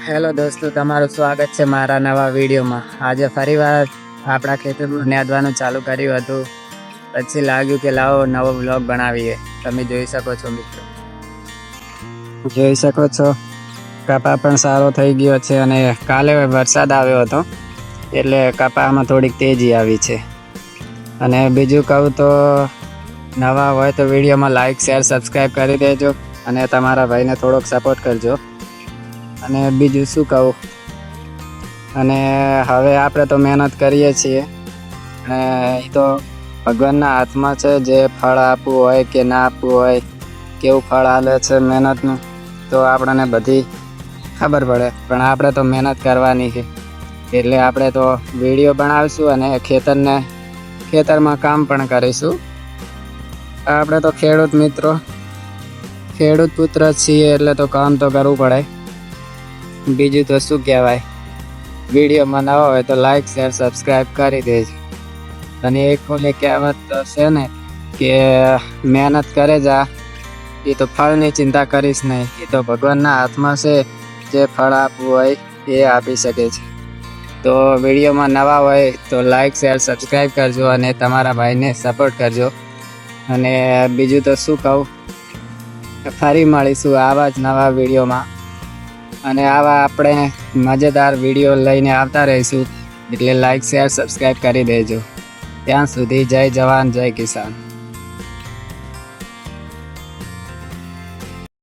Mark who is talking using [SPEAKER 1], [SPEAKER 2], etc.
[SPEAKER 1] Hello દોસ્તો, તમારું સ્વાગત છે મારા નવા વિડીયોમાં. આજે ફરીવાર આપણા ખેતરમાં નેદવાનું ચાલુ કર્યું હતું. પછી લાગ્યું કે લાવો નવો વ્લોગ બનાવીએ. તમે જોઈ શકો છો મિત્રો, જોઈ શકો છો કપા પણ સારો થઈ ગયો છે. અને કાલે વરસાદ આવ્યો હતો એટલે કપામાં થોડીક તેજી આવી છે. અને બીજું કહું તો નવા હોય તો વિડીયોમાં લાઈક, શેર, સબસ્ક્રાઈબ કરી દેજો અને તમારા ભાઈને થોડોક સપોર્ટ કરજો. અને બીજું શું કહું, અને હવે આપણે તો મહેનત કરીએ છીએ અને એ તો ભગવાનના હાથમાં છે. જે ફળ આપવું હોય કે ના આપવું હોય, કેવું ફળ આલે છે મહેનતનું, તો આપણને બધી ખબર પડે. પણ આપણે તો મહેનત કરવાની છે એટલે આપણે તો વિડીયો બનાવીશું અને ખેતરમાં કામ પણ કરીશું. આપણે તો ખેડૂત મિત્રો, ખેડૂત પુત્ર છીએ એટલે તો કામ તો કરવું પડે. બીજું તો શું કહેવાય. વિડીયોમાં નવા હોય તો લાઈક, શેર, સબસ્ક્રાઈબ કરી દેજો. અને એક ઓલી કહેવત તો છે ને કે મહેનત કરે જા, એ તો ફળની ચિંતા કરીશ નહીં. એ તો ભગવાનના હાથમાં છે. જે ફળ આપવું હોય એ આપી શકે છે. તો વિડીયોમાં નવા હોય તો લાઈક, શેર, સબસ્ક્રાઈબ કરજો અને તમારા ભાઈને સપોર્ટ કરજો. અને બીજું તો શું કહું, ફરી મળીશું આવા જ નવા વિડીયોમાં. અને આવા આપણે મજેદાર વિડીયો લઈને આવતા રહીશું. એટલે લાઈક, શેર, સબસ્ક્રાઈબ કરી દેજો. ત્યાં સુધી જય જવાન, જય કિસાન.